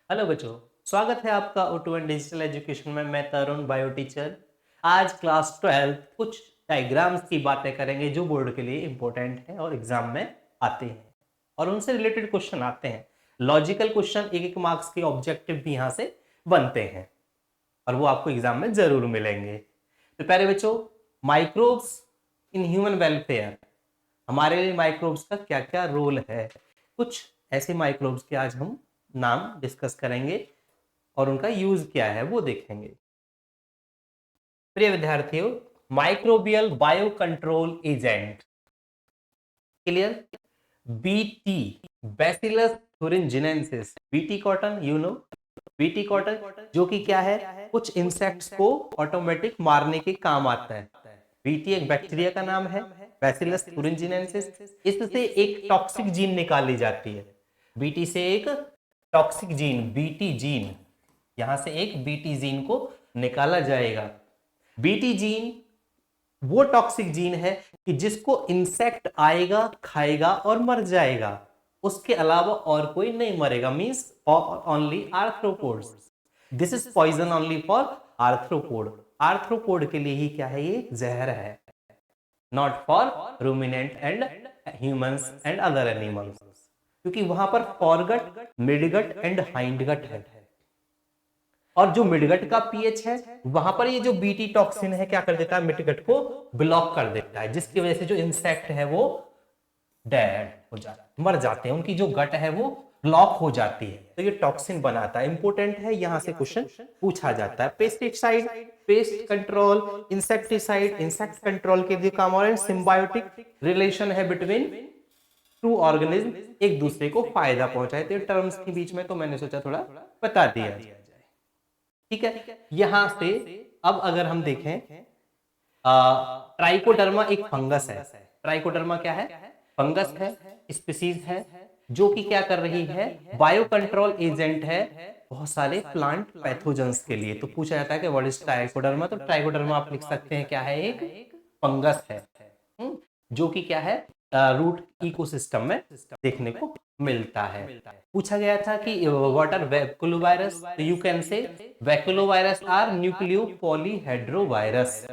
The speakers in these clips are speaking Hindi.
हेलो बच्चों, स्वागत है आपका O2 एंड डिजिटल एजुकेशन में। मैं तरुण, बायो टीचर। आज क्लास 12 कुछ डायग्राम्स की बातें करेंगे जो बोर्ड के लिए इंपॉर्टेंट है और एग्जाम में आते हैं और उनसे रिलेटेड क्वेश्चन आते हैं। लॉजिकल क्वेश्चन, एक एक मार्क्स के ऑब्जेक्टिव भी यहाँ से बनते हैं और वो आपको एग्जाम में जरूर मिलेंगे। तो प्यारे बच्चों, माइक्रोब्स इन ह्यूमन वेलफेयर, हमारे लिए माइक्रोब्स का क्या क्या रोल है, कुछ ऐसे माइक्रोब्स के आज हम नाम डिस्कस करेंगे और उनका यूज क्या है वो देखेंगे। प्रिय विद्यार्थियों, microbial bio control agent, clear? BT, bacillus thuringiensis, BT cotton, you know BT cotton, जो कि क्या है, कुछ इंसेक्ट्स को ऑटोमेटिक मारने के काम आता है। बीटी एक बैक्टीरिया का नाम है, बैसिलस thuringiensis। इससे एक टॉक्सिक जीन निकाली जाती है। बीटी से एक टॉक्सिक जीन, बीटी जीन, यहां से एक बीटी जीन को निकाला जाएगा। बीटी जीन वो टॉक्सिक जीन है कि जिसको इंसेक्ट आएगा, खाएगा और मर जाएगा, उसके अलावा और कोई नहीं मरेगा। Means only arthropods. This is poison only for arthropod. Arthropod के लिए ही क्या है, ये जहर है, not for ruminant and humans and other animals, क्योंकि वहां पर फॉरगट, मिडगट एंड हाइंडगट है। और जो मिडगट का पीएच है, वहां पर ये जो बीटी टॉक्सिन है क्या कर देता है, मिडगट को ब्लॉक कर देता है, जिसकी वजह से जो इंसेक्ट है वो डेड हो जाता है, मर जाते हैं, उनकी जो गट है वो ब्लॉक हो जाती है। तो ये टॉक्सिन बनाता है, इंपोर्टेंट है, यहां से क्वेश्चन पूछा जाता है। Pesticide, pest control, insecticide, insect control के लिए काम, और सिम्बायोटिक रिलेशन है बिटवीन टू ऑर्गेनिज्म, एक दूसरे को फायदा पहुंचाए। तो टर्म्स के बीच में तो मैंने सोचा थोड़ा बता दिया जाए, ठीक है। यहां से अब अगर हम देखें, ट्राइकोडर्मा एक फंगस है। ट्राइकोडर्मा क्या है, फंगस है, स्पीसीज है, जो कि क्या कर रही है, बायो कंट्रोल एजेंट है बहुत सारे प्लांट पैथोजेंस के लिए। तो पूछा जाता है कि व्हाट इज ट्राइकोडर्मा, तो ट्राइकोडर्मा आप लिख सकते हैं क्या है, एक फंगस है, जो कि क्या है, रूट इकोसिस्टम में देखने को मिलता है। पूछा गया था कि व्हाट आर वैक्यूलोवायरस, तो you can say वैक्यूलोवायरस are nucleo पॉलीहेड्रोवायरस।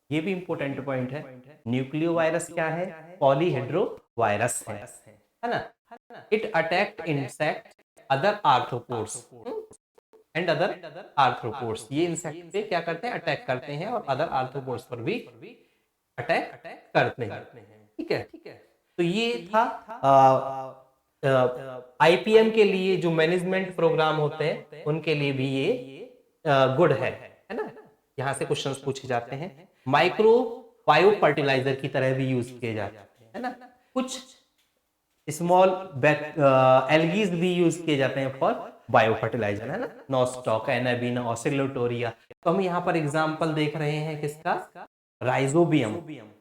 ये भी इंपॉर्टेंट पॉइंट है। न्यूक्लियोवायरस क्या है, पॉलीहेड्रोवायरस है ना। It attacked insect other arthropods and other arthropods. ये इंसेक्ट पे क्या करते हैं, अटैक करते हैं, और अदर आर्थ्रोपोड्स पर भी अटैक करते हैं, ठीक है। तो ये था आईपीएम के लिए जो मैनेजमेंट प्रोग्राम होते हैं उनके लिए भी ये गुड है ना। यहां से क्वेश्चंस पूछे जाते हैं। माइक्रो बायो फर्टिलाइजर की तरह भी यूज किए जाते हैं, है ना। कुछ स्मॉल एल्गीज भी यूज किए जाते हैं फॉर बायो फर्टिलाइजर, है ना। Nostoc, Anabaena, Oscillatoria. तो हम यहाँ पर एग्जांपल देख रहे हैं किसका, राइजोबियम।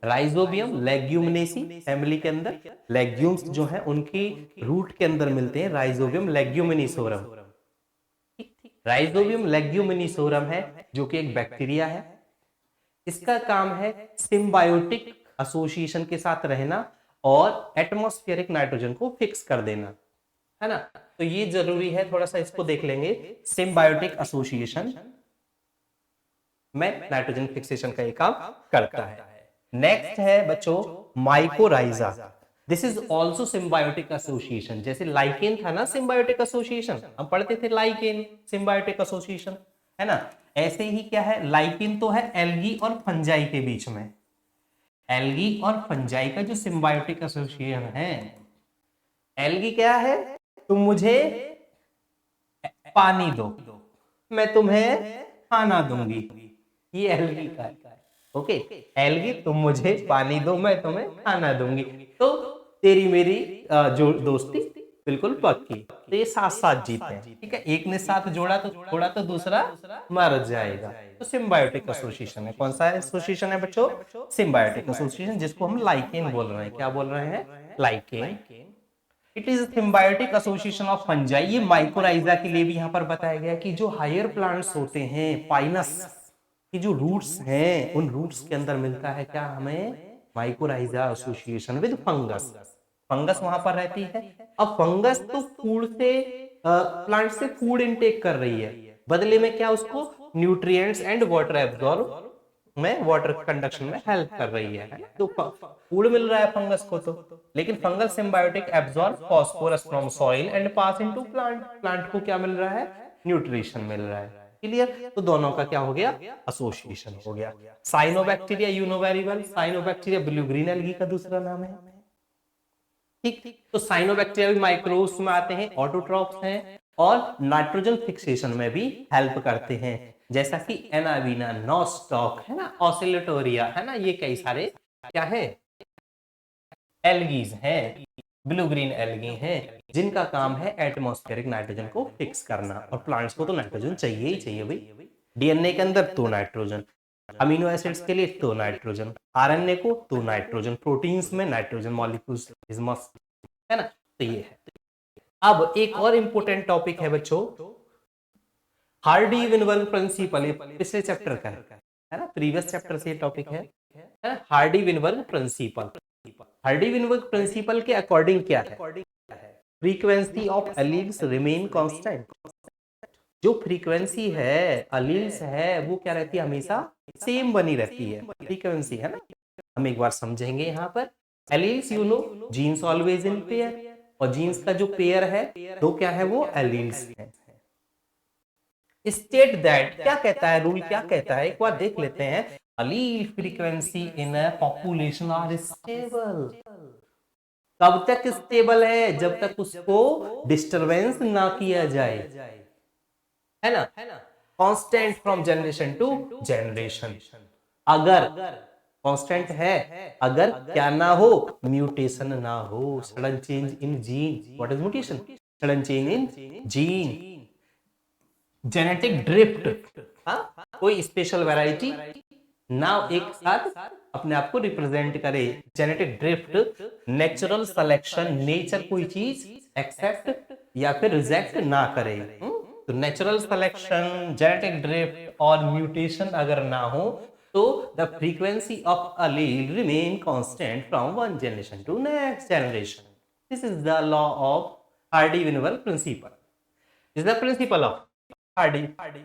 राइजोबियम लेग्यूमिनेसी फैमिली के अंदर लेग्यूम्स जो है उनकी रूट के अंदर मिलते हैं। राइजोबियम लेग्यूमिनिसोरम, राइजोबियम लेग्यूमिनिसोरम है, जो कि एक बैक्टीरिया है। इसका काम है सिम्बायोटिक एसोसिएशन के साथ रहना और एटमॉस्फेरिक नाइट्रोजन को फिक्स कर देना, है ना। तो ये जरूरी है, थोड़ा सा इसको देख लेंगे। सिम्बायोटिक एसोसिएशन में नाइट्रोजन फिक्सेशन का ये काम करता है। नेक्स्ट है बच्चों mycorrhiza. This is also symbiotic association. जैसे लाइकेन था ना सिम्बायोटिक एसोसिएशन, हम पढ़ते थे लाइकेन सिम्बायोटिक एसोसिएशन, है ना। ऐसे ही क्या है, लाइकेन तो है एल्गी और फंजाई के बीच में। एल्गी और फंजाई का जो सिम्बायोटिक एसोसिएशन है, एल्गी क्या है, तुम मुझे पानी दो, मैं तुम्हें खाना दूंगी, ये एल्गी का है। ओके, एल्गी तुम मुझे पानी दो, मैं तुम्हें खाना दूंगी, तो तेरी मेरी जो दोस्ती बिल्कुल पक्की। तो ये साथ साथ जीते हैं, ठीक है। एक ने साथ जोड़ा तो छोड़ा तो दूसरा मर जाएगा। तो सिम्बायोटिक एसोसिएशन है। कौन सा एसोसिएशन है बच्चों, सिम्बायोटिक एसोसिएशन, जिसको हम लाइकेन बोल रहे हैं। क्या बोल रहे हैं, lichen. It is symbiotic association of fungi. ये माइकोराइजा के लिए भी यहाँ पर बताया गया कि जो हायर प्लांट्स होते हैं, पाइनस की जो रूट्स हैं, उन रूट्स के अंदर मिलता है क्या हमें, mycorrhiza association with fungus. Fungus वहां पर रहती है। अब फंगस तो फूड से प्लांट से फूड इनटेक कर रही है, बदले में क्या उसको न्यूट्रिएंट्स एंड वाटर एब्जॉर्ब में, वाटर कंडक्शन में हेल्प कर रही है ना? तो फूड मिल रहा है फंगस को तो, लेकिन fungal symbiotic absorb phosphorus from soil and pass into plant, plant को क्या मिल रहा है, न्यूट्रिशन मिल रहा है। क्लियर? तो दोनों का क्या हो गया, एसोसिएशन हो गया। Cyanobacteria you know very well, cyanobacteria blue green algae का दूसरा नाम है। ठीक, तो साइनोबैक्टीरिया भी माइक्रोब्स में आते हैं, ऑटोट्रॉफ्स हैं और नाइट्रोजन फिक्सेशन में भी हेल्प करते हैं, जैसा कि एनावीना, नॉस्टॉक है ना, ऑसिलेटोरिया है ना, ये कई सारे क्या है, एल्गीज हैं, ब्लू ग्रीन एल्गी हैं, जिनका काम है एटमॉस्फेरिक नाइट्रोजन को फिक्स करना। और प्लांट्स को तो नाइट्रोजन चाहिए ही चाहिए भाई, डीएनए के अंदर तो नाइट्रोजन, अमीनो एसिड्स के लिए तो नाइट्रोजन, आरएनए को तो नाइट्रोजन, प्रोटीन्स में नाइट्रोजन मॉलिक्यूल्स इज मस्ट, है ना। तो ये है। अब एक और इंपॉर्टेंट टॉपिक है बच्चों, हार्डी विनबर्ग प्रिंसिपल, पिछले चैप्टर का है ना, प्रीवियस चैप्टर से ये टॉपिक है, Hardy Weinberg principal. Hardy Weinberg principal के अकॉर्डिंग क्या है, frequency of alleles remain constant, जो फ्रीक्वेंसी है अलील्स है वो क्या रहती है, हमेशा सेम बनी रहती है, फ्रीक्वेंसी है ना। हम एक बार समझेंगे यहाँ पर, alleles you know, genes always in pair, और जीन्स का जो पेयर है तो क्या है, वो एलील्स है। स्टेट दैट, क्या कहता है रूल, क्या कहता है, एक बार देख लेते हैं। Allele frequency in a population are stable, कब तक स्टेबल है, जब तक उसको डिस्टरबेंस ना किया जाए, है ना, constant from generation to generation. अगर कांस्टेंट है, अगर क्या ना हो, म्यूटेशन ना हो, sudden change in gene, what is mutation, sudden change in gene, genetic drift, कोई स्पेशल वैरायटी ना एक साथ अपने आप को रिप्रेजेंट करे, genetic drift, natural selection, nature कोई चीज एक्सेप्ट या फिर रिजेक्ट ना करे। तो नेचुरल सिलेक्शन, जेनेटिक ड्रिफ्ट और म्यूटेशन अगर ना हो तो the frequency of Aleel remain constant from one generation to next generation. This is the law of Hardy Weinberg principle, is the principle of Hardy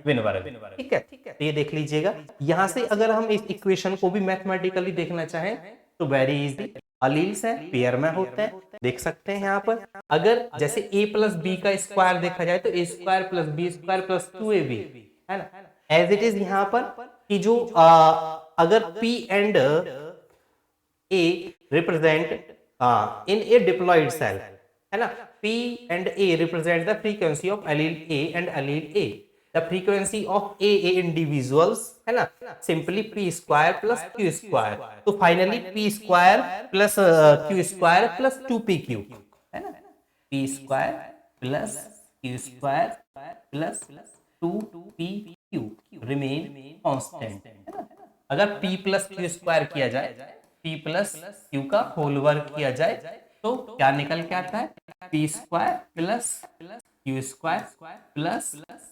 Weinberg. ठीक है, तो ये देख लीजिएगा। यहां से अगर हम इस इक्वेशन को भी मैथमेटिकली देखना चाहें तो वेरी इजी, अलील्स है पेयर में होते हैं, देख सकते हैं यहाँ पर। अगर जैसे a प्लस बी का स्क्वायर देखा जाए तो a square plus b square plus 2ab है ना, एज इट इज यहाँ पर कि जो अगर p and a represent in a diploid cell, है ना, p and a represent the frequency of allele A and allele A. The frequency of A individuals है ना, simply p square plus q square. तो finally p square plus q square plus 2pq है ना, p square plus q square plus 2pq remain constant है ना। अगर p plus q square किया जाए, p plus q का होल वर्क किया जाए तो क्या निकल के आता है, P square plus Q square plus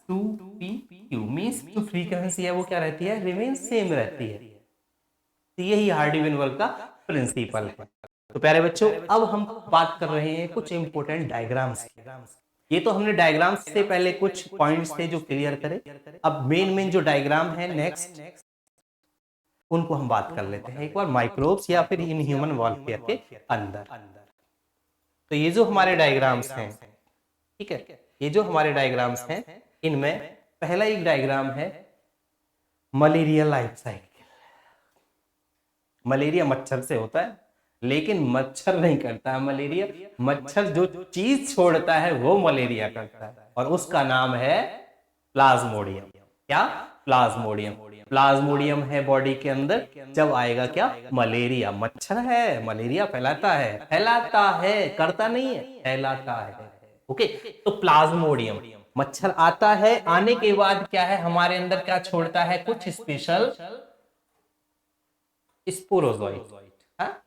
2pq, means जो फ्रीक्वेंसी है वो क्या रहती है, रिमेन सेम रहती है। तो यही हार्डी विनबर्ग का प्रिंसिपल है। तो प्यारे बच्चों, अब हम बात कर रहे हैं कुछ इंपॉर्टेंट डायग्राम्स की। ये तो हमने डायग्राम्स से पहले कुछ पॉइंट्स थे जो क्लियर करे, अब मेन जो डायग्राम है नेक्स्ट उनको हम बात कर लेते हैं एक बार, माइक्रोब्स या फिर इन ह्यूमन वॉलफेयर के अंदर। तो ये जो हमारे डायग्राम्स हैं, ठीक है, ये जो हमारे डायग्राम्स हैं, इनमें पहला एक डायग्राम है मलेरिया लाइफ साइकिल। मलेरिया मच्छर से होता है, लेकिन मच्छर नहीं करता है मलेरिया, मच्छर जो चीज छोड़ता है वो मलेरिया करता है, और उसका नाम है प्लाज्मोडियम। क्या, प्लाज्मोडियम। प्लाज्मोडियम है बॉडी के अंदर, जब आएगा क्या, मलेरिया। मच्छर है, मलेरिया फैलाता है, करता नहीं है, फैलाता है। ओके, तो प्लाज्मोडियम, मच्छर आता है, आने के बाद क्या है, हमारे अंदर क्या छोड़ता है, कुछ स्पेशल स्पोरोजोइट,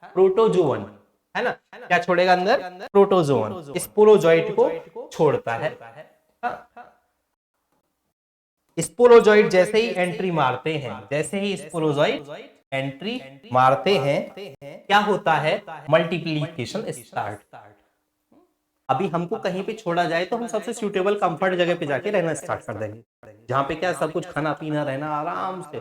प्रोटोजोवन है ना, क्या छोड़ेगा अंदर, प्रोटोजोवन, स्पोरोजोइट को छोड़ता है। स्पोरोजोइट जैसे ही एंट्री मारते हैं, जैसे ही स्पोरोजोइट एंट्री मारते हैं, क्या होता है, मल्टीप्लीकेशन स्टार्ट। अभी हमको कहीं पे छोड़ा जाए तो हम सबसे सूटेबल कंफर्ट जगह पे जाके रहना स्टार्ट कर देंगे, जहाँ पे क्या सब कुछ खाना पीना रहना आराम से।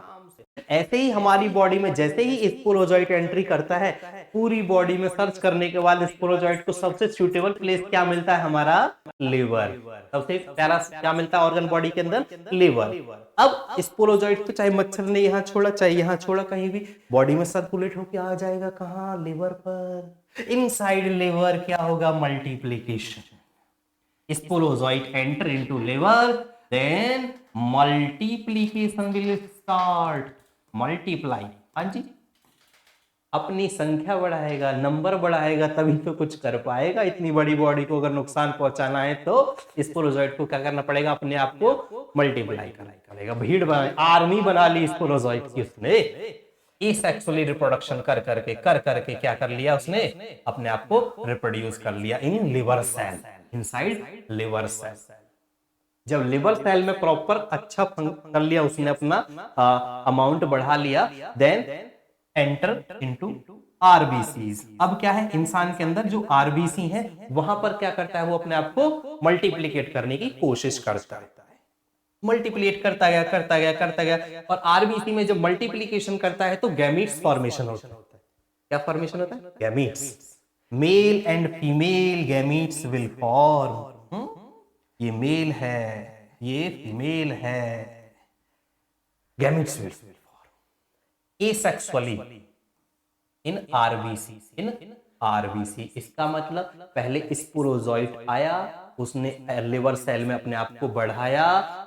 ऐसे ही हमारी बॉडी में जैसे ही स्पोरोजॉइट एंट्री करता है, पूरी बॉडी में सर्च करने के बाद स्पोरोजॉइट को सबसे सूटेबल प्लेस क्या मिलता है, हमारा लिवर। सबसे प्यारा क्या मिलता है ऑर्गन बॉडी के अंदर, लिवर। अब स्पोरोजॉइट तो चाहे मच्छर ने यहाँ छोड़ा चाहे यहाँ छोड़ा, कहीं भी बॉडी में सर्कुलेट होके आ जाएगा, कहाँ, लिवर पर। इनसाइड लिवर क्या होगा, multiplication. Sporozoite enter into liver, then multiplication will start, multiply। हाँ जी, अपनी संख्या बढ़ाएगा, नंबर बढ़ाएगा, तभी तो कुछ कर पाएगा। इतनी बड़ी बॉडी को अगर नुकसान पहुंचाना है तो स्पोरोजॉइट को क्या करना पड़ेगा, अपने आप को मल्टीप्लाई करेगा। भीड़ बना, आर्मी बना ली स्पोरोजॉइट की उसने। एसेक्सुअली रिप्रोडक्शन कर करके क्या कर लिया उसने, अपने आप को रिप्रोड्यूस कर लिया in liver cell, inside liver cell. जब लिवर सेल में प्रॉपर अच्छा कर लिया उसने, अपना अमाउंट बढ़ा लिया, देन एंटर इनटू आरबीसीज। अब क्या है, इंसान के अंदर जो आरबीसी है वहां पर क्या करता है, वो अपने आप को मल्टीप्लिकेट करने की कोशिश करता है। मल्टीप्लिकेट करता गया और आरबीसी में जब मल्टीप्लिकेशन करता है तो गैमीट्स फॉर्मेशन होता है। क्या फॉर्मेशन होता है, gametes. Male and female gametes will form. ये मेल है, ये फीमेल है, gametes will form asexually in RBC. इसका मतलब पहले स्पोरोजॉइट आया, उसने लिवर सेल में अपने आप को बढ़ाया,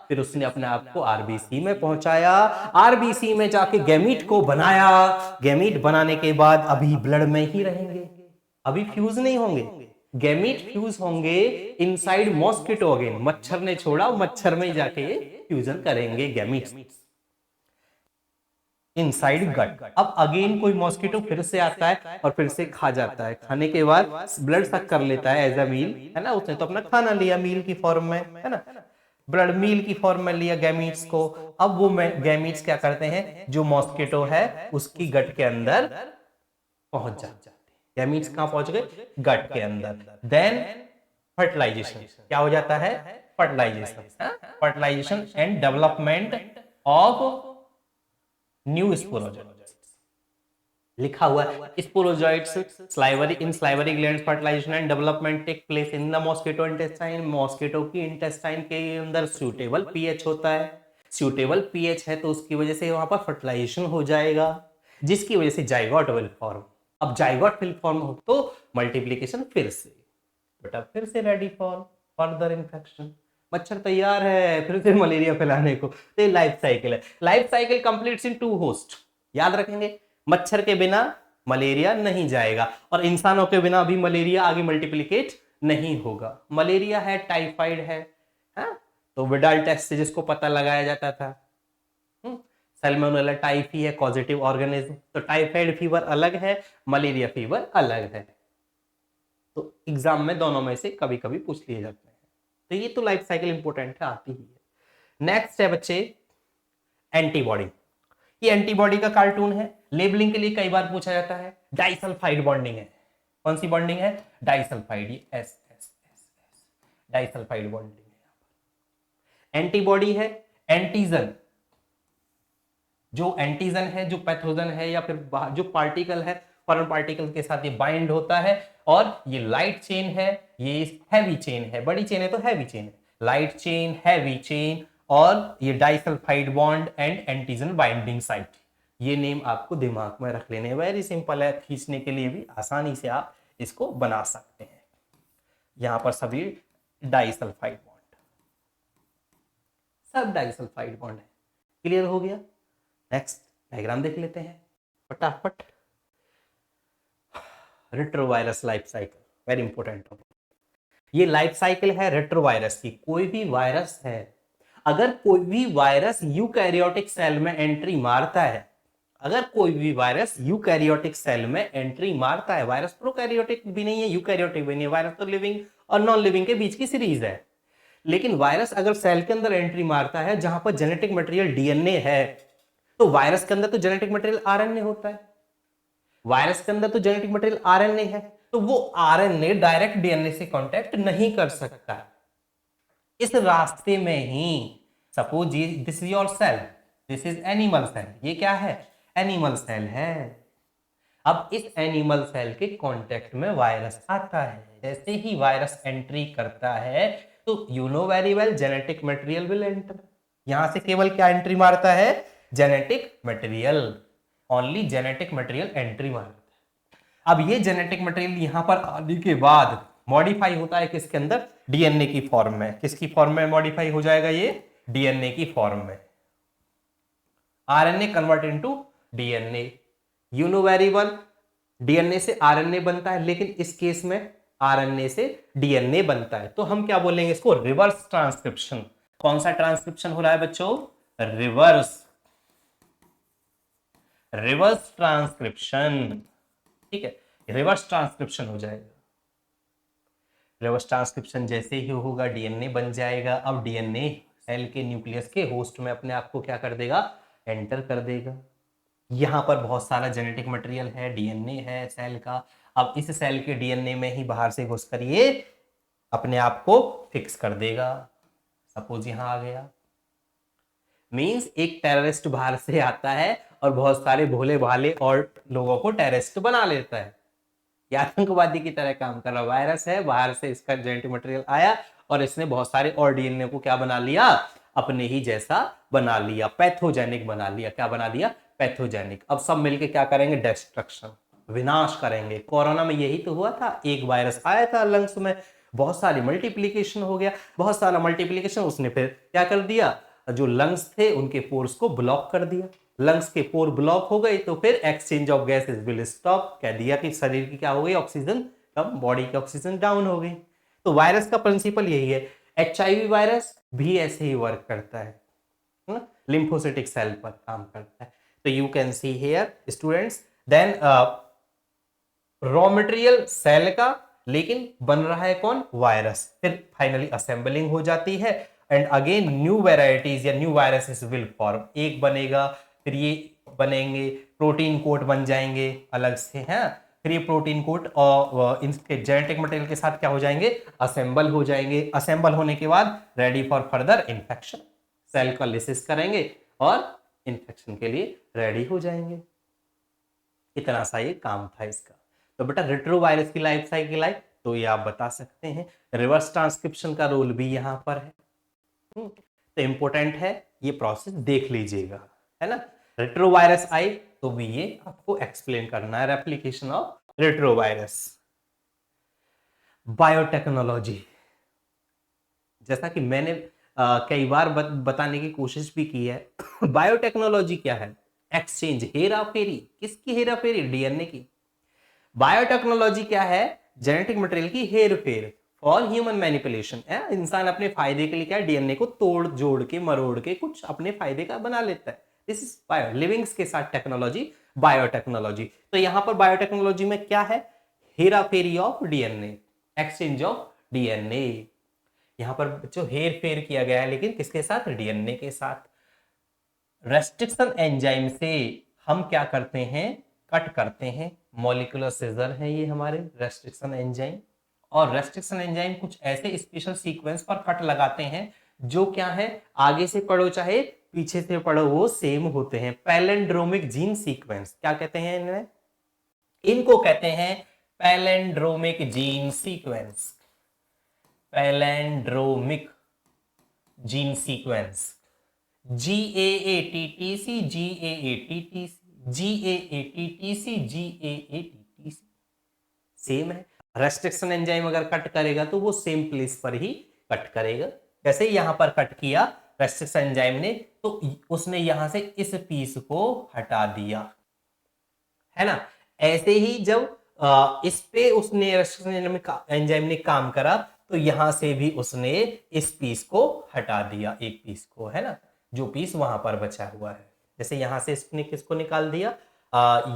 फिर उसने अपने आप को आरबीसी में पहुंचाया, आरबीसी में जाके गैमीट को बनाया। गैमीट बनाने के बाद अभी ब्लड में ही रहेंगे, अभी फ्यूज नहीं होंगे। गैमीट फ्यूज होंगे इनसाइड मॉस्किटो अगेन, मच्छर ने छोड़ा, मच्छर में जाके फ्यूजन करेंगे गैमीट्स इनसाइड गट। अब अगेन कोई मॉस्किटो फिर से आता है और फिर से खा जाता है। खाने के बाद ब्लड सक कर लेता है एज अ मील, है ना, उसने तो अपना खाना लिया मील की फॉर्म में, है ना, ब्लड मील की फॉर्म में लिया गैमीट्स को। अब वो गैमीट्स क्या करते हैं, जो मॉस्किटो है उसकी गट के अंदर पहुंच जाते हैं। गैमीट्स कहां पहुंच गए, गट के अंदर। देन फर्टिलाइजेशन क्या हो जाता है, fertilization and development of new sporozoites. लिखा हुआ है sporozoites salivary in salivary glands fertilization and development take place in the mosquito intestine. Mosquito की इंटेस्टाइन के अंदर सूटेबल पीएच होता है, सूटेबल पीएच है तो उसकी वजह से वहां पर फर्टिलाइजेशन हो जाएगा, जिसकी वजह से जाइगोट विल फॉर्म। अब जाइगोट विल फॉर्म हो तो मल्टीप्लिकेशन फिर से, बेटा फिर से रेडी फॉर फर्दर इन्फेक्शन। मच्छर तैयार है फिर से मलेरिया फैलाने को। तो ये लाइफ साइकिल है। लाइफ साइकिल कंप्लीट्स इन 2 होस्ट। याद रखेंगे, मच्छर के बिना मलेरिया नहीं जाएगा और इंसानों के बिना भी मलेरिया आगे मल्टीप्लिकेट नहीं होगा। मलेरिया है, टाइफाइड है, तो विडाल टेस्ट से जिसको पता लगाया जाता था। सैल्मोनेला टाइफी है कॉजेटिव ऑर्गेनिज्म, तो टाइफाइड फीवर अलग है, मलेरिया फीवर अलग है। तो एग्जाम में दोनों में से कभी कभी पूछ लिए जाते हैं। तो ये तो लाइफ साइकिल इंपॉर्टेंट है, आती ही है। नेक्स्ट है बच्चे एंटीबॉडी। ये एंटीबॉडी का कार्टून है, लेबलिंग के लिए कई बार पूछा जाता है। डाइसल्फाइड बॉन्डिंग है, कौन सी बॉन्डिंग है, डाइसल्फाइड, ये S S S S disulphide bonding है। एंटीबॉडी है एंटीजन, जो एंटीजन है, जो पैथोजन है या फिर जो पार्टिकल है, फॉरेन पार्टिकल के साथ ये बाइंड होता है और ये लाइट चेन है, ये हैवी चेन है, बड़ी चेन है तो हैवी चेन है, लाइट चेन, हैवी चेन, और ये disulphide bond and antigen binding site. ये नेम आपको दिमाग में रख लेने, वेरी सिंपल है, खींचने के लिए भी आसानी से आप इसको बना सकते हैं। यहां पर सभी डाइसल्फाइड बॉन्ड, सब डाइसल्फाइड बॉन्ड है। क्लियर हो गया। नेक्स्ट डायग्राम देख लेते हैं फटाफट। Retrovirus life cycle, very important topic. ये लाइफ साइकिल है रेट्रोवायरस की। कोई भी वायरस है, अगर कोई भी वायरस यूकैरियोटिक सेल में एंट्री मारता है, अगर कोई भी वायरस यूकैरियोटिक सेल में एंट्री मारता है, वायरस प्रोकैरियोटिक भी नहीं है, यूकैरियोटिक भी नहीं है, वायरस तो लिविंग और नॉन लिविंग के बीच की सीरीज है। लेकिन वायरस अगर सेल के अंदर एंट्री मारता है जहां पर जेनेटिक मटेरियल डीएनए है, तो वायरस के अंदर तो जेनेटिक मटेरियल आरएनए होता है, वायरस के अंदर तो जेनेटिक मटेरियल आरएनए है, तो वो आरएनए डायरेक्ट डीएनए से कांटेक्ट नहीं कर सकता। इस रास्ते में ही suppose this is your cell, this is animal cell, ये क्या है? एनिमल सेल है। अब इस एनिमल सेल के कांटेक्ट में वायरस आता है। जैसे ही वायरस एंट्री करता है तो you know very well genetic material will enter. यहां से केवल क्या एंट्री मारता है? Genetic material, only genetic material entry मारता है। अब ये जेनेटिक मटेरियल यहां पर आने के बाद मॉडिफाई होता है किसके अंदर? डीएनए की फॉर्म में। किसकी फॉर्म में मॉडिफाई हो जाएगा ये? डीएनए की फॉर्म में। RNA convert into DNA. You know very well DNA से आरएनए बनता है, लेकिन इस केस में आरएनए से डीएनए बनता है। तो हम क्या बोलेंगे इसको? Reverse transcription. कौन सा ट्रांसक्रिप्शन हो रहा है बच्चों? Reverse transcription. ठीक है, रिवर्स ट्रांसक्रिप्शन हो जाएगा। रिवर्स ट्रांसक्रिप्शन जैसे ही होगा डीएनए बन जाएगा। अब डीएनए सेल के न्यूक्लियस के होस्ट में अपने आप को क्या कर देगा? एंटर कर देगा। यहां पर बहुत सारा जेनेटिक मटेरियल है, डीएनए है सेल का। अब इस सेल के डीएनए में ही बाहर से घुसकर ये अपने आप को फिक्स कर देगा। सपोज यहां आ गया, मींस एक टेररिस्ट बाहर से आता है और बहुत सारे भोले भाले और लोगों को टेररिस्ट बना लेता है। ये आतंकवादी की तरह काम कर रहा। वायरस है, बाहर से इसका जेनेटिक मटेरियल आया और इसने बहुत सारे और डीएनए को क्या बना लिया? अपने ही जैसा बना लिया, पैथोजेनिक बना लिया। क्या बना लिया? पैथोजेनिक। अब सब मिलके क्या करेंगे? डिस्ट्रक्शन, विनाश करेंगे। कोरोना में यही तो हुआ था। एक वायरस आया था लंग्स में, बहुत सारी मल्टीप्लीकेशन हो गया। बहुत सारा मल्टीप्लीकेशन, उसने फिर क्या कर दिया? जो लंग्स थे उनके पोर्स को ब्लॉक कर दिया। लंग्स के पोर ब्लॉक हो गए तो फिर exchange of gases will stop. कह दिया कि शरीर की क्या हो गई? ऑक्सीजन कम, बॉडी की ऑक्सीजन डाउन हो गई। तो वायरस का प्रिंसिपल यही है। एचआईवी वायरस भी ऐसे ही वर्क करता है, लिम्फोसिटिक सेल पर काम करता है। तो you can see here students, then raw material cell का, लेकिन बन रहा है कौन? वायरस। फिर फाइनली असेंबलिंग हो जाती है एंड अगेन न्यू वेराइटीज या न्यू वायरसेस विल फॉर्म। एक बनेगा, फिर ये बनेंगे, प्रोटीन कोट बन जाएंगे अलग से हैं। फिर ये प्रोटीन कोट और इनके जेनेटिक मटेरियल के साथ क्या हो जाएंगे? असेंबल हो जाएंगे। असेंबल होने के बाद ready for further infection. Cell का लिसिस करेंगे और इन्फेक्शन के लिए रेडी हो जाएंगे। इतना सा ये काम था इसका। तो बेटा रेट्रोवायरस की लाइफ साइकिल आई तो ये आप बता सकते हैं। रिवर्स ट्रांसक्रिप्शन का रोल भी यहां पर है। तो इंपॉर्टेंट है, ये प्रोसेस देख लीजिएगा, है ना। रेट्रोवायरस आई तो भी ये आपको एक्सप्लेन करना है, रेप्लिकेशन ऑफ रेट्रोवायरस। बायोटेक्नोलॉजी, जैसा कि मैंने कई बार बताने की कोशिश भी की है। बायोटेक्नोलॉजी क्या है? एक्सचेंज, हेरा फेरी। किसकी हेरा फेरी? डीएनए की। बायोटेक्नोलॉजी क्या है? जेनेटिक मटेरियल की हेर फेर फॉर ह्यूमन मैनिपुलेशन। इंसान अपने फायदे के लिए क्या, डीएनए को तोड़ जोड़ के मरोड़ के कुछ अपने फायदे का बना लेता है। दिस इज बायो, लिविंग्स के साथ टेक्नोलॉजी, बायोटेक्नोलॉजी। तो यहां पर बायोटेक्नोलॉजी में क्या है? हेरा फेरी of DNA, exchange of DNA. यहां पर बच्चों हेर फेर किया गया है, लेकिन किसके साथ? डीएनए के साथ। रेस्ट्रिक्शन एंजाइम से हम क्या करते हैं? कट करते हैं। मॉलिक्यूलर सीजर है ये हमारे रेस्ट्रिक्शन एंजाइम। और रेस्ट्रिक्शन एंजाइम कुछ ऐसे स्पेशल सीक्वेंस पर कट लगाते हैं जो क्या है, आगे से पढ़ो चाहे पीछे से पढ़ो वो सेम होते हैं। पैलेंड्रोमिक जीन सीक्वेंस, क्या कहते हैं इन्हें? इनको कहते हैं palindromic gene sequence. Palindromic gene sequence, GAATTC, GAATTC, GAATTC, GAATTC same है। रेस्ट्रिक्शन एंजाइम अगर कट करेगा तो वो सेम प्लेस पर ही कट करेगा। जैसे यहां पर कट किया रेस्ट्रिक्शन एंजाइम ने, तो उसने यहां से इस पीस को हटा दिया, है ना। ऐसे ही जब इस पे उसने रेस्ट्रिक्शन एंजाइम ने काम करा तो यहां से भी उसने इस पीस को हटा दिया, एक पीस को, है ना, जो पीस वहां पर बचा हुआ है। जैसे यहां से इसने किसको निकाल दिया?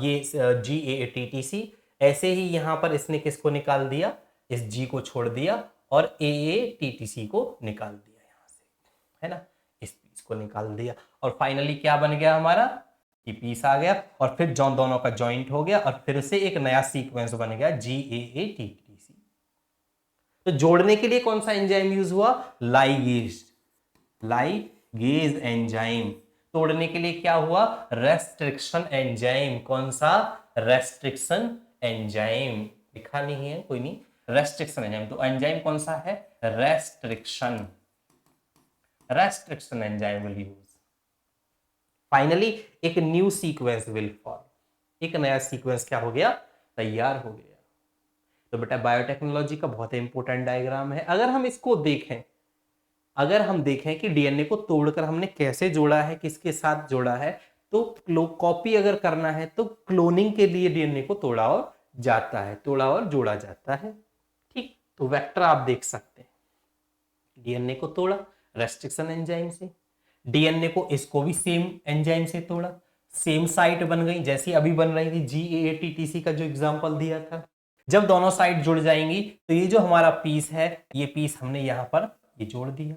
ये GAATTC। ऐसे ही यहां पर इसने किसको निकाल दिया? इस G को छोड़ दिया और AATTC को निकाल दिया यहां से, है ना, इस पीस को निकाल दिया। और फाइनली क्या बन गया हमारा? ये पीस आ गया और फिर दोनों का जॉइंट हो गया और फिर से एक नया सीक्वेंस बन गया GAATTC। तो जोड़ने के लिए कौन सा एंजाइम यूज हुआ? Ligase, ligase enzyme. तोड़ने के लिए क्या हुआ? Restriction enzyme. कौन सा? Restriction enzyme. लिखा नहीं है, कोई नहीं, रेस्ट्रिक्शन एंजाइम। तो एंजाइम कौन सा है? Restriction, restriction enzyme will use. Finally एक न्यू सीक्वेंस विल फॉर्म, एक नया सीक्वेंस क्या हो गया? तैयार हो गया। तो बेटा बायोटेक्नोलॉजी का बहुत इंपॉर्टेंट डायग्राम है। अगर हम इसको देखें, अगर हम देखें कि डीएनए को तोड़कर हमने कैसे जोड़ा है, किसके साथ जोड़ा है, तो कॉपी अगर करना है तो क्लोनिंग के लिए डीएनए को तोड़ा और जाता है, तोड़ा और जोड़ा जाता है। ठीक, तो वेक्टर आप देख सकते हैं, डीएनए को तोड़ा रेस्ट्रिक्शन एंजाइम से, डीएनए को इसको भी सेम एंजाइम से तोड़ा, सेम साइट बन गई जैसी अभी बन रही थी GAATTC का जो एग्जांपल दिया था। जब दोनों साइड जुड़ जाएंगी तो ये जो हमारा पीस है, ये पीस हमने यहां पर ये जोड़ दिया।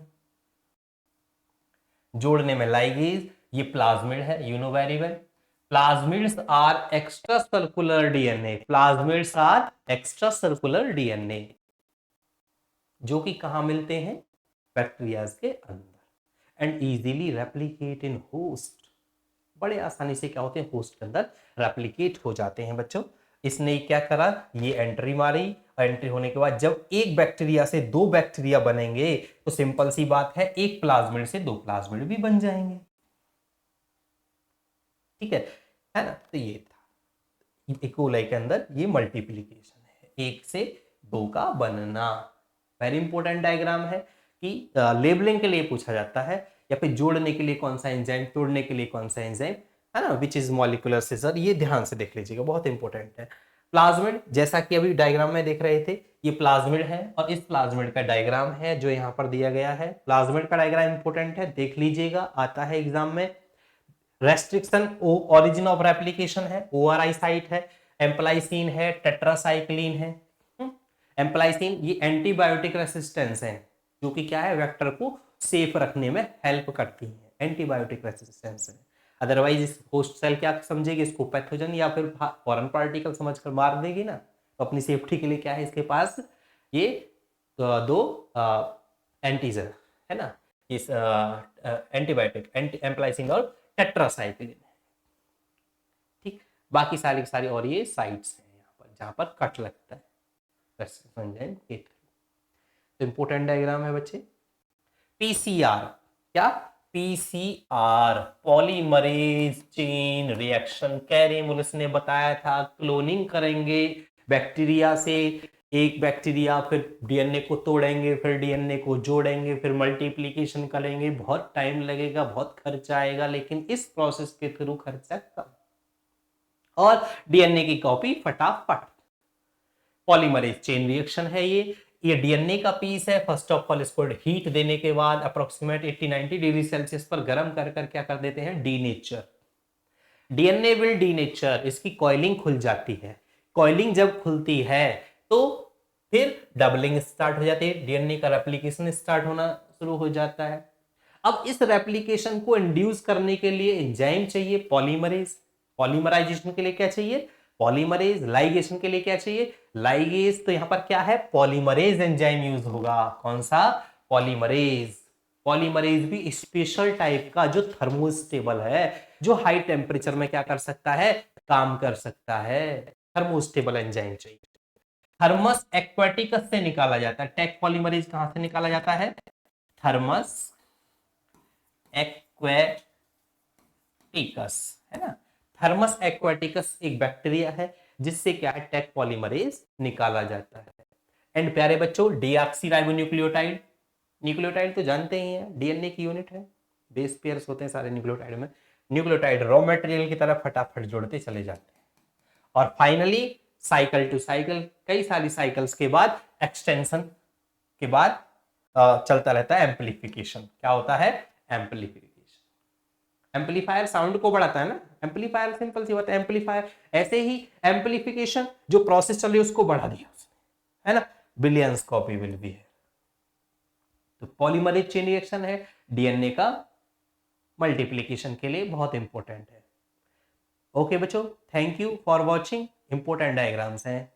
जोड़ने में लाइगेज, ये प्लाज्मिड है, you know very well. Plasmids are extra circular DNA, plasmids are extra circular DNA जो कि कहां मिलते हैं? बैक्टीरियाज के अंदर। And easily replicate in host, बड़े आसानी से क्या होते हैं? होस्ट के अंदर रेप्लिकेट हो जाते हैं बच्चों। इसने क्या करा? ये एंट्री मारी, और एंट्री होने के बाद जब एक बैक्टीरिया से दो बैक्टीरिया बनेंगे तो सिंपल सी बात है, एक प्लाज्मिड से दो प्लाज्मिड भी बन जाएंगे। ठीक है ना? तो ये था इकोलाई के अंदर ये मल्टीप्लीकेशन है, एक से दो का बनना। वेरी इंपॉर्टेंट डायग्राम है कि लेबलिंग के लिए पूछा जाता है, या फिर जोड़ने के लिए कौन सा एंजाइम, तोड़ने के लिए कौन सा एंजाइम, है ना, विच इज मॉलिक्यूलर सीजर। ये ध्यान से देख लीजिएगा, बहुत इंपॉर्टेंट है। प्लाज्मिड, जैसा कि अभी डायग्राम में देख रहे थे, ये प्लाज्मिड है और इस प्लाज्मिड का डायग्राम है जो यहाँ पर दिया गया है। प्लाज्मिड का डायग्राम इंपॉर्टेंट है, देख लीजिएगा, आता है एग्जाम में। रेस्ट्रिक्शन ओरिजिन ऑफ रेप्लिकेशन है, ORI साइट है, एम्प्लाइसिन है, टेट्रासाइक्लिन है। एम्प्लाइसिन ये एंटीबायोटिक रेसिस्टेंस है, जो कि क्या है? वेक्टर को सेफ रखने में हेल्प करती है, एंटीबायोटिक रेसिस्टेंस है। अदरवाइज इस होस्ट सेल क्या समझेगी? इसको पैथोजन या फिर फॉरेन पार्टिकल समझकर मार देगी ना। तो अपनी सेफ्टी के लिए क्या है इसके पास? ये दो एंटीजन है ना, इस एंटीबायोटिक, एम्प्लाइसिन और टेट्रासाइक्लिन। ठीक, बाकी सारी की सारी और ये साइट्स हैं यहाँ पर जहां पर कट लगता है रेस्ट्रिक्शन के थ्रू। तो इंपोर्टेंट डायग्राम है बच्चे। PCR क्या? PCR polymerase chain reaction. Kary Mullis ने बताया था, क्लोनिंग करेंगे बैक्टीरिया से, एक बैक्टीरिया, फिर डीएनए को तोड़ेंगे, फिर डीएनए को जोड़ेंगे, फिर मल्टीप्लिकेशन करेंगे, बहुत टाइम लगेगा, बहुत खर्चा आएगा, लेकिन इस प्रोसेस के थ्रू खर्चा कम और डीएनए की कॉपी फटाफट। पॉलीमरेज चेन रिएक्शन है ये डीएनए का पीस है। फर्स्ट ऑफ ऑल इसको हीट देने के बाद अप्रोक्सीमेट 80-90 डिग्री सेल्सियस पर गर्म कर कर क्या कर देते हैं? डीनेचर। डीएनए विल डीनेचर, इसकी कॉइलिंग खुल जाती है। कॉइलिंग जब खुलती है तो फिर डबलिंग स्टार्ट हो जाती है, डीएनए का रेप्लिकेशन स्टार्ट होना शुरू हो जाता है। अब इस रेप्लिकेशन को इंड्यूस करने के लिए एंजाइम चाहिए, पॉलीमरेज। पॉलीमराइजेशन के लिए क्या चाहिए? पॉलीमरेज। लाइगेशन के लिए क्या चाहिए? लाइगेज। तो यहां पर क्या है? पॉलीमरेज एंजाइम यूज होगा। कौन सा? पॉलीमरेज। पॉलीमरेज भी स्पेशल टाइप का जो थर्मोस्टेबल है, जो हाई टेम्परेचर में क्या कर सकता है? काम कर सकता है। थर्मोस्टेबल एंजाइम चाहिए। थर्मस एक्वाटिकस से निकाला जाता है। टेक पॉलीमरेज कहां से निकाला जाता है? थर्मस एक्वाटिकस, है ना। थर्मस एक्वाटिकस एक बैक्टीरिया है जिससे क्या है? टेक पॉलीमरेज निकाला जाता है। एंड प्यारे बच्चों, डीऑक्सीराइबोन्यूक्लियोटाइड, न्यूक्लियोटाइड तो जानते ही हैं, डीएनए की यूनिट है, बेस पेयर्स होते हैं सारे न्यूक्लियोटाइड में। न्यूक्लियोटाइड रॉ मटेरियल की तरह फटाफट जोड़ते चले जाते हैं और फाइनली साइकिल टू साइकिल, कई सारी साइकिल्स के बाद, एक्सटेंशन के बाद चलता रहता है एम्पलीफिकेशन। क्या होता है? एम्पलीफिकेशन। एम्पलीफायर साउंड को बढ़ाता है ना, एम्पलीफायर सिंपल सी बात है, एम्पलीफायर। ऐसे ही एम्पलीफिकेशन जो प्रोसेस चल रही है उसको बढ़ा दिया उसने, है ना, बिलियंस कॉपी विल बी है। तो पॉलीमरेज चेन रिएक्शन है, डीएनए का मल्टीप्लिकेशन के लिए बहुत इंपॉर्टेंट है। ओके बच्चों, thank you for watching. Important diagrams हैं।